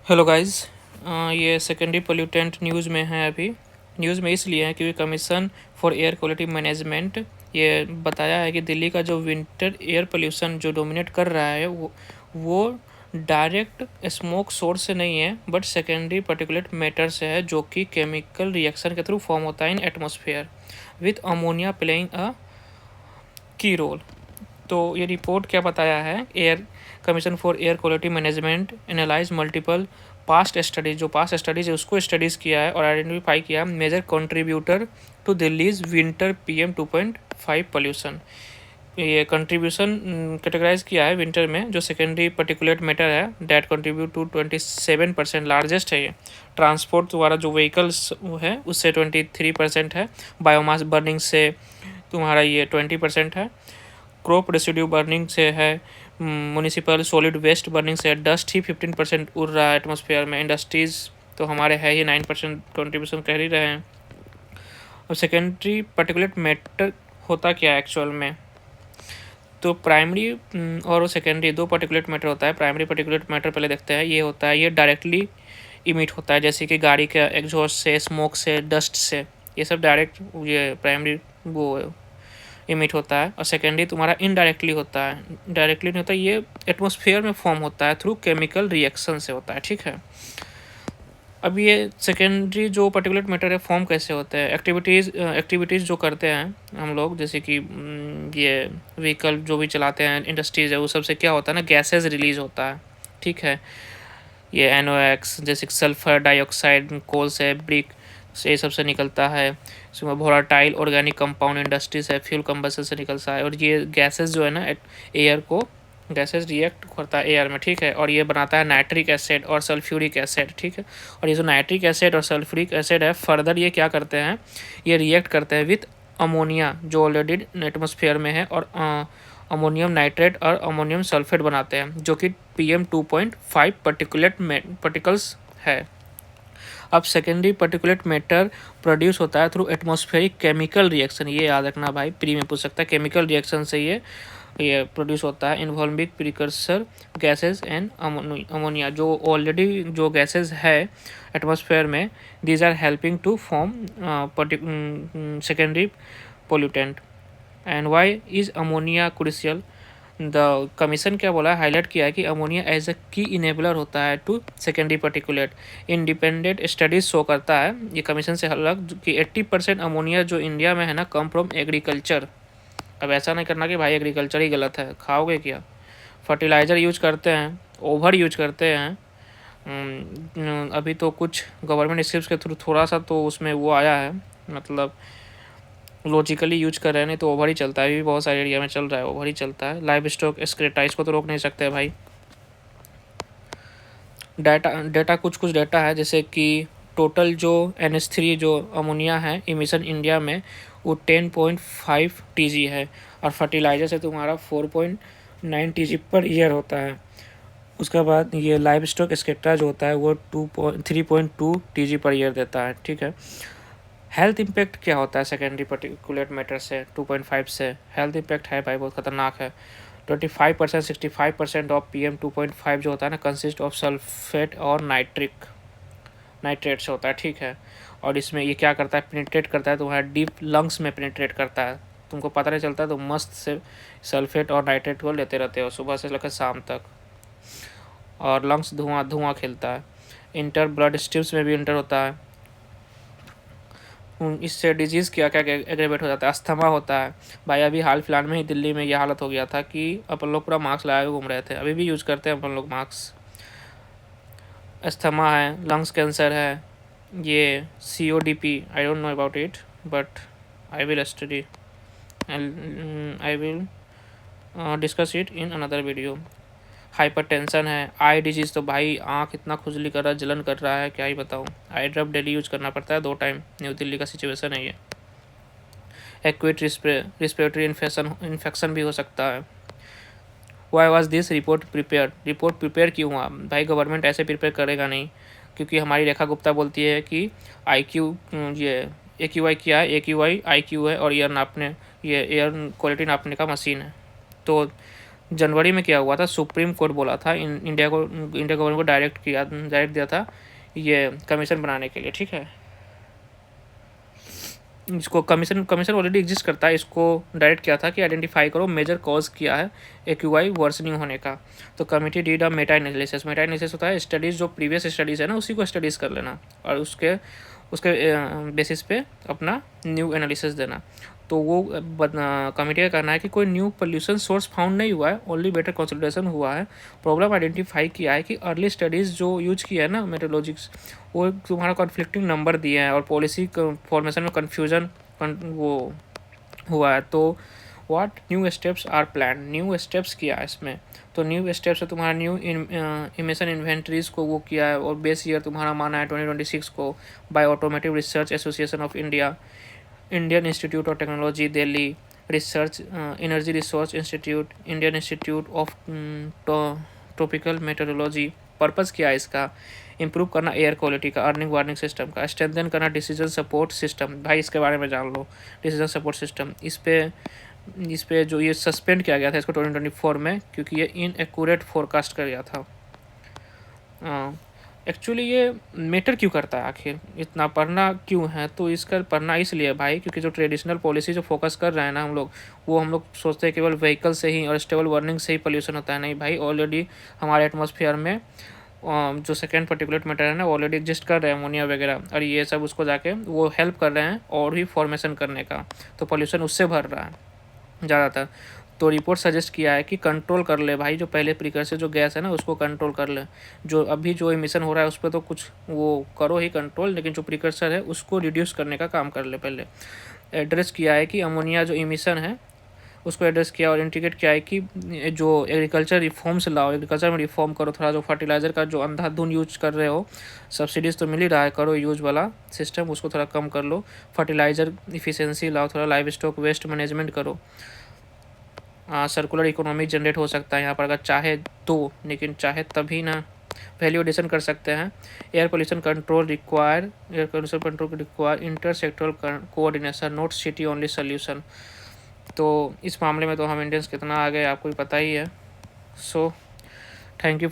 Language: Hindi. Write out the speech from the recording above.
Hello guys. ये सेकेंडरी पोल्यूटेंट न्यूज़ में है। अभी न्यूज़ में इसलिए है क्योंकि commission for air quality management ये बताया है कि दिल्ली का जो विंटर एयर पोल्यूशन जो डोमिनेट कर रहा है वो डायरेक्ट स्मोक सोर्स से नहीं है बट सेकेंडरी पार्टिकुलेट मैटर से है, जो कि केमिकल रिएक्शन के थ्रू फॉर्म होता है in atmosphere with ammonia playing a key role. तो ये रिपोर्ट क्या बताया है, air commission for air quality management analyze multiple past studies, जो पास्ट स्टडीज है उसको स्टडीज़ किया है और आइडेंटिफाई किया major contributor to Delhi's winter PM 2.5 pollution. ये कंट्रीब्यूशन कैटेगराइज किया है विंटर में जो सेकेंडरी पर्टिकुलेट मैटर है डैट कंट्रीब्यूट टू 27%, लार्जेस्ट है ये। ट्रांसपोर्ट द्वारा जो व्हीकल्स है उससे 23% है, बायोमास बर्निंग से तुम्हारा ये 20% है, क्रॉप रेसिड्यू बर्निंग से है, म्यूनिसिपल सॉलिड वेस्ट बर्निंग से डस्ट ही 15% उड़ रहा है एटमॉस्फेयर में। इंडस्ट्रीज़ तो हमारे है ही 9% कंट्रीब्यूशन कर ही रहे हैं। और सेकेंडरी पर्टिकुलेट मैटर होता क्या है एक्चुअल में, तो प्राइमरी और सेकेंडरी दो पर्टिकुलेट मैटर होता है। प्राइमरी पर्टिकुलेट मैटर पहले देखते हैं। ये होता है, ये डायरेक्टली इमिट होता है, जैसे कि गाड़ी के एग्जॉस्ट से, स्मोक से, डस्ट से, ये सब डायरेक्ट ये प्राइमरी वो इमिट होता है। और सेकेंडरी तुम्हारा इनडायरेक्टली होता है, डायरेक्टली नहीं होता, ये एटमॉस्फेयर में फॉर्म होता है थ्रू केमिकल रिएक्शन से होता है। ठीक है, अब ये सेकेंडरी जो पर्टिकुलेट मैटर है फॉर्म कैसे होते हैं, एक्टिविटीज़ जो करते हैं हम लोग, जैसे कि ये व्हीकल जो भी चलाते हैं, इंडस्ट्रीज़ है, वो सबसे क्या होता है ना, गैसेज रिलीज होता है। ठीक है, ये NOx जैसे सल्फर डाइऑक्साइड, कोल से, ब्रिक से, ये सब से निकलता है। इसमें वोलाटाइल ऑर्गेनिक कंपाउंड इंडस्ट्री से, फ्यूल कंबसन से निकलता है। और ये गैसेस जो है ना, एयर को गैसेस रिएक्ट करता है एयर में। ठीक है, और ये बनाता है नाइट्रिक एसिड और सल्फ्यूरिक एसिड। ठीक है, और ये जो नाइट्रिक एसिड और सल्फ्यूरिक एसिड है, फर्दर ये क्या करते हैं, ये रिएक्ट करते हैं विथ अमोनिया जो ऑलरेडी एटमोसफेयर में है, और अमोनियम नाइट्रेट और अमोनियम सल्फेट बनाते हैं, जो कि PM 2.5 पार्टिकल्स है। अब सेकेंडरी पर्टिकुलेट मैटर प्रोड्यूस होता है थ्रू एटमॉस्फेरिक केमिकल रिएक्शन। ये याद रखना भाई, प्री में पूछ सकता है। केमिकल रिएक्शन से ये प्रोड्यूस होता है involving precursor gases and ammonia, जो ऑलरेडी जो गैसेस है एटमॉस्फेयर में, these are helping to form secondary pollutant. And why is ammonia crucial, the commission क्या बोला, हाईलाइट किया है कि अमोनिया एज अ की इनेबलर होता है to secondary particulate. Independent studies show करता है ये कमीशन से अलग कि 80% अमोनिया जो इंडिया में है ना, कम फ्रॉम एग्रीकल्चर। अब ऐसा नहीं करना कि भाई एग्रीकल्चर ही गलत है, खाओगे क्या। फर्टिलाइज़र यूज करते हैं, ओवर यूज करते हैं। अभी तो कुछ गवर्नमेंट स्कीम्स के थ्रू थोड़ा सा तो उसमें वो आया है, मतलब लॉजिकली यूज कर रहे हैं, नहीं तो ओवर ही चलता है। अभी भी बहुत सारे एरिया में चल रहा है, ओवर ही चलता है। लाइव स्टॉक स्क्रेटाइज को तो रोक नहीं सकते भाई। डेटा कुछ डेटा है, जैसे कि टोटल जो NH3 जो अमोनिया है इमिशन इंडिया में, वो 10.5 TG है, और फर्टिलाइजर से तुम्हारा 4.9 TG पर ईयर होता है। उसके बाद ये लाइव स्टॉक स्केट्रा जो होता है वो 3.2 TG पर ईयर देता है। ठीक है, हेल्थ इम्पैक्ट क्या होता है सेकेंडरी पर्टिकुलेट मैटर से 2.5 से, हेल्थ इम्पैक्ट है भाई, बहुत खतरनाक है। 25% 65% ऑफ PM 2.5 जो होता है ना, कंसिस्ट ऑफ सल्फेट और नाइट्रेट से होता है। ठीक है, और इसमें ये क्या करता है, पेनिट्रेट करता है तुम्हारा डीप लंग्स में, पेनिट्रेट करता है, तुमको पता नहीं चलता, तो मस्त से सल्फेट और नाइट्रेट को लेते रहते हो सुबह से लेकर शाम तक, और लंग्स धुआं खेलता है। इंटर ब्लड स्ट्रीम्स में भी इंटर होता है। इससे डिजीज़ क्या क्या एग्रेवेट हो जाता है, अस्थमा होता है भाई। अभी हाल फिलहाल में ही दिल्ली में ये हालत हो गया था कि अपन लोग पूरा मास्क लगाए घूम रहे थे, अभी भी यूज़ करते हैं अपन लोग मास्क। अस्थमा है, लंग्स कैंसर है, ये CODP, I don't know about it but I will study and I will discuss it in another video. Hypertension है, आई डिजीज़, तो भाई आँख इतना खुजली कर रहा है, जलन कर रहा है, क्या ही बताऊँ। आई ड्रॉप डेली यूज करना पड़ता है 2 टाइम, न्यू दिल्ली का सिचुएशन है ये। एक्यूट रिस्पिरेटरी इन्फेक्शन भी हो सकता है। Why was this report prepare क्यों हुआ भाई, गवर्नमेंट ऐसे प्रिपेयर करेगा नहीं, क्योंकि हमारी रेखा गुप्ता बोलती है कि IQ ये AQI क्या है, AQI IQ है, और एयर क्वालिटी नापने का मशीन है। तो जनवरी में क्या हुआ था, सुप्रीम कोर्ट बोला था इंडिया गवर्नमेंट को डायरेक्ट दिया था ये कमीशन बनाने के लिए, ठीक है। इसको कमीशन ऑलरेडी एग्जिस्ट करता है, इसको डायरेक्ट किया था कि आइडेंटिफाई करो मेजर कॉज किया है एक्यूआई वर्सनिंग होने का। तो committee did a meta analysis होता है स्टडीज़, जो प्रीवियस स्टडीज़ है ना उसी को स्टडीज़ कर लेना और उसके उसके बेसिस पे अपना न्यू एनालिसिस देना। तो वो कमिटी का कहना है कि कोई न्यू पोल्यूशन सोर्स फाउंड नहीं हुआ है, ओनली बेटर कंसोलिडेशन हुआ है। प्रॉब्लम आइडेंटिफाई किया है कि अर्ली स्टडीज़ जो यूज किया है ना मेट्रोलॉजिक्स, वो तुम्हारा कॉन्फ्लिक्टिंग नंबर दिए हैं और पॉलिसी फॉर्मेशन में कन्फ्यूजन वो हुआ है। तो what new steps are plan, new steps किया है इसमें। तो न्यू स्टेप्स है तुम्हारा न्यू इमिशन इन्वेंट्रीज को वो किया है और बेस ईयर तुम्हारा माना है 2026 को by automotive research association of India, Indian institute of technology Delhi, research energy resource institute, Indian institute of tropical metrology. Purpose क्या है इसका, इंप्रूव करना एयर क्वालिटी का, अर्निंग वार्निंग सिस्टम का, स्ट्रेंथन करना डिसीजन सपोर्ट सिस्टम। भाई इसके बारे में जान लो, डिसीजन सपोर्ट सिस्टम। इस पे जो ये सस्पेंड किया गया था इसको 2024 में, क्योंकि ये इनएक्यूरेट फोरकास्ट कर गया था। एक्चुअली ये मैटर क्यों करता है, आखिर इतना पढ़ना क्यों है, तो इसका पढ़ना इसलिए भाई क्योंकि जो ट्रेडिशनल पॉलिसी जो फोकस कर रहे हैं ना हम लोग, वो हम लोग सोचते हैं केवल व्हीकल से ही और स्टेबल वार्निंग से ही पोल्यूशन होता है। नहीं भाई, ऑलरेडी हमारे एटमॉस्फेयर में जो सेकेंड पार्टिकुलेट मैटर है ना ऑलरेडी एग्जिस्ट कर रहे हैं, अमोनिया वगैरह, और ये सब उसको जाके वो हेल्प कर रहे हैं और भी फॉर्मेशन करने का, तो पोल्यूशन उससे भर रहा है ज़्यादातर। तो रिपोर्ट सजेस्ट किया है कि कंट्रोल कर ले भाई, जो पहले प्रिकर्सर जो गैस है ना उसको कंट्रोल कर ले। जो अभी जो इमिशन हो रहा है उस पर तो कुछ वो करो ही कंट्रोल, लेकिन जो प्रिकर्सर है उसको रिड्यूस करने का काम कर ले पहले। एड्रेस किया है कि अमोनिया जो इमिशन है उसको एड्रेस किया और इंडिकेट किया है कि जो एग्रीकल्चर रिफॉर्म्स लाओ, एग्रीकल्चर में रिफॉर्म करो थोड़ा। जो फर्टिलाइज़र का जो अंधाधुन यूज कर रहे हो, सब्सिडीज़ तो मिल ही रहा है, करो यूज वाला सिस्टम, उसको थोड़ा कम कर लो। फर्टिलाइज़र इफिशिएंसी लाओ, थोड़ा लाइव स्टॉक वेस्ट मैनेजमेंट करो। सर्कुलर इकोनॉमी जनरेट हो सकता है यहाँ पर अगर चाहे तो, लेकिन चाहे तभी ना। वैल्यू एडिशन कर सकते हैं। Air pollution control require inter sectoral coordination, not city only solution. तो इस मामले में तो हम इंडियंस कितना आगे आपको पता ही है। So thank you.